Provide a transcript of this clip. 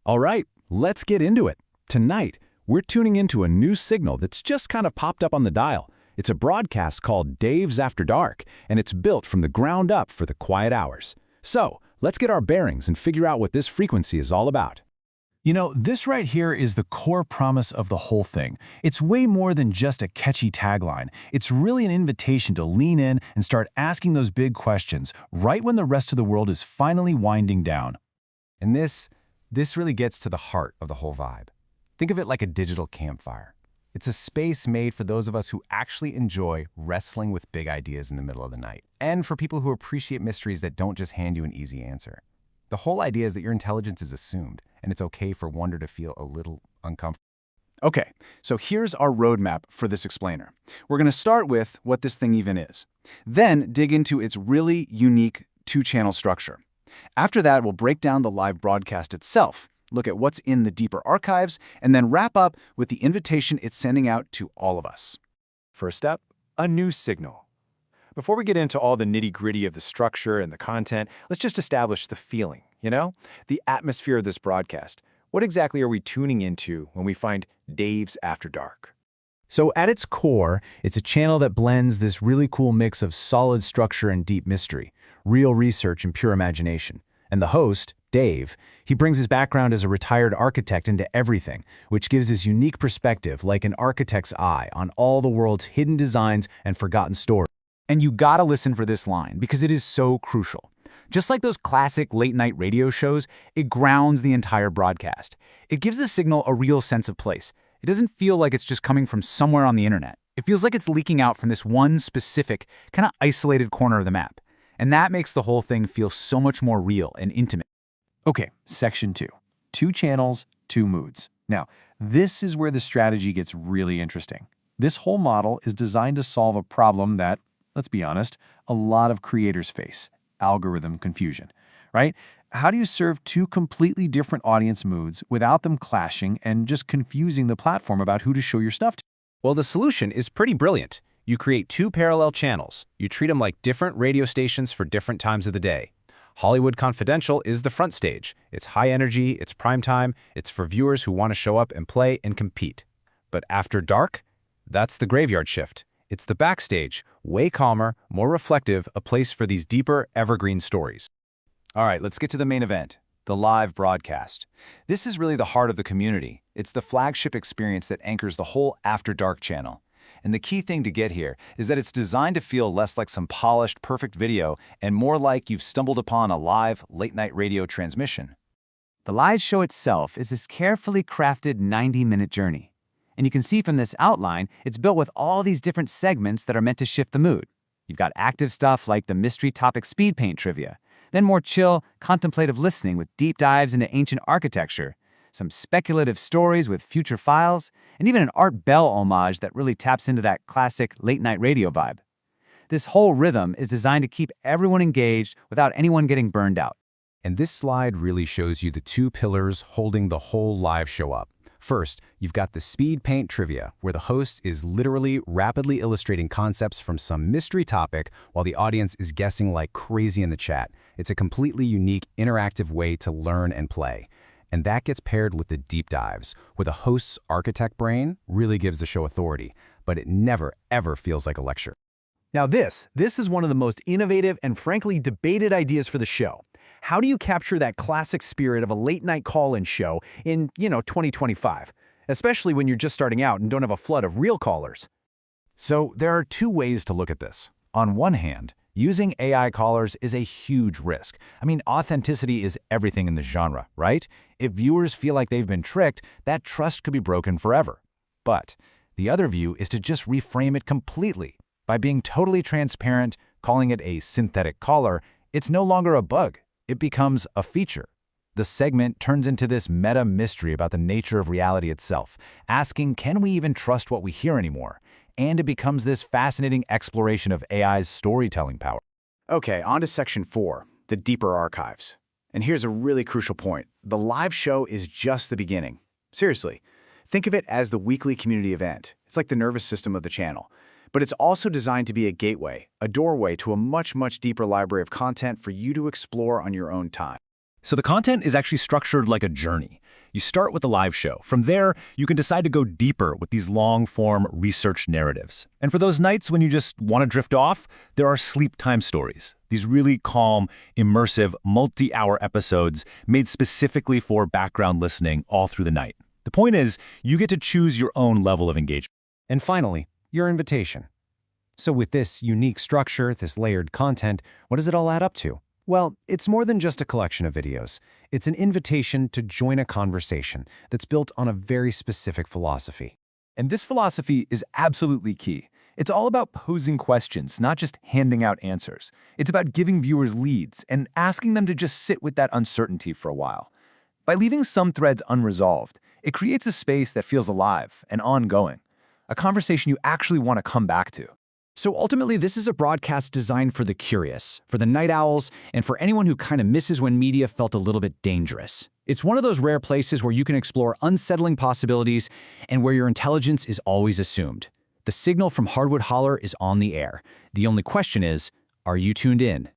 All right, let's get into it. Tonight, we're tuning into a new signal that's just kind of popped up on the dial. It's a broadcast called Dave's After Dark, and it's built from the ground up for the quiet hours. So, let's get our bearings and figure out what this frequency is all about. You know, this right here is the core promise of the whole thing. It's way more than just a catchy tagline. It's really an invitation to lean in and start asking those big questions right when the rest of the world is finally winding down. And this really gets to the heart of the whole vibe. Think of it like a digital campfire. It's a space made for those of us who actually enjoy wrestling with big ideas in the middle of the night, and for people who appreciate mysteries that don't just hand you an easy answer. The whole idea is that your intelligence is assumed, and it's okay for wonder to feel a little uncomfortable. Okay, so here's our roadmap for this explainer. We're going to start with what this thing even is, then dig into its really unique two-channel structure. After that, we'll break down the live broadcast itself, look at what's in the deeper archives, and then wrap up with the invitation it's sending out to all of us. First up, a new signal. Before we get into all the nitty-gritty of the structure and the content, let's just establish the feeling, the atmosphere of this broadcast. What exactly are we tuning into when we find Dave's After Dark? So at its core, it's a channel that blends this really cool mix of solid structure and deep mystery, real research and pure imagination. And the host, Dave, he brings his background as a retired architect into everything, which gives his unique perspective like an architect's eye on all the world's hidden designs and forgotten stories. And you gotta listen for this line because it is so crucial. Just like those classic late-night radio shows, it grounds the entire broadcast. It gives the signal a real sense of place. It doesn't feel like it's just coming from somewhere on the internet. It feels like it's leaking out from this one specific, kind of isolated corner of the map. And that makes the whole thing feel so much more real and intimate. Okay, section 2. 2 channels, 2 moods. Now, this is where the strategy gets really interesting. This whole model is designed to solve a problem that, let's be honest, a lot of creators face: algorithm confusion, right? How do you serve 2 completely different audience moods without them clashing and just confusing the platform about who to show your stuff to? Well, the solution is pretty brilliant. You create 2 parallel channels. You treat them like different radio stations for different times of the day. Hollywood Confidential is the front stage. It's high energy, it's prime time, it's for viewers who want to show up and play and compete. But After Dark, that's the graveyard shift. It's the backstage, way calmer, more reflective, a place for these deeper, evergreen stories. All right, let's get to the main event, the live broadcast. This is really the heart of the community. It's the flagship experience that anchors the whole After Dark channel. And the key thing to get here is that it's designed to feel less like some polished, perfect video and more like you've stumbled upon a live, late-night radio transmission. The live show itself is this carefully crafted 90-minute journey. And you can see from this outline, it's built with all these different segments that are meant to shift the mood. You've got active stuff like the mystery topic speed paint trivia, then more chill, contemplative listening with deep dives into ancient architecture, some speculative stories with future files, and even an Art Bell homage that really taps into that classic late-night radio vibe. This whole rhythm is designed to keep everyone engaged without anyone getting burned out. And this slide really shows you the 2 pillars holding the whole live show up. First, you've got the speed paint trivia, where the host is literally rapidly illustrating concepts from some mystery topic while the audience is guessing like crazy in the chat. It's a completely unique, interactive way to learn and play. And that gets paired with the deep dives, where the host's architect brain really gives the show authority, but it never, ever feels like a lecture. Now this is one of the most innovative and frankly debated ideas for the show. How do you capture that classic spirit of a late-night call-in show in, 2025, especially when you're just starting out and don't have a flood of real callers? So there are 2 ways to look at this. On one hand, using AI callers is a huge risk. I mean, authenticity is everything in the genre, right? If viewers feel like they've been tricked, that trust could be broken forever. But the other view is to just reframe it completely. By being totally transparent, calling it a synthetic caller, it's no longer a bug. It becomes a feature. The segment turns into this meta mystery about the nature of reality itself, asking, can we even trust what we hear anymore? And it becomes this fascinating exploration of AI's storytelling power. Okay, on to section 4, the deeper archives. And here's a really crucial point. The live show is just the beginning. Seriously, think of it as the weekly community event. It's like the nervous system of the channel. But it's also designed to be a gateway, a doorway to a much, much deeper library of content for you to explore on your own time. So the content is actually structured like a journey. You start with the live show. From there, you can decide to go deeper with these long-form research narratives. And for those nights when you just want to drift off, there are sleep time stories. These really calm, immersive, multi-hour episodes made specifically for background listening all through the night. The point is, you get to choose your own level of engagement. And finally, your invitation. So with this unique structure, this layered content, what does it all add up to? Well, it's more than just a collection of videos. It's an invitation to join a conversation that's built on a very specific philosophy. And this philosophy is absolutely key. It's all about posing questions, not just handing out answers. It's about giving viewers leads and asking them to just sit with that uncertainty for a while. By leaving some threads unresolved, it creates a space that feels alive and ongoing, a conversation you actually want to come back to. So ultimately, this is a broadcast designed for the curious, for the night owls, and for anyone who kind of misses when media felt a little bit dangerous. It's one of those rare places where you can explore unsettling possibilities and where your intelligence is always assumed. The signal from Hardwood Holler is on the air. The only question is, are you tuned in?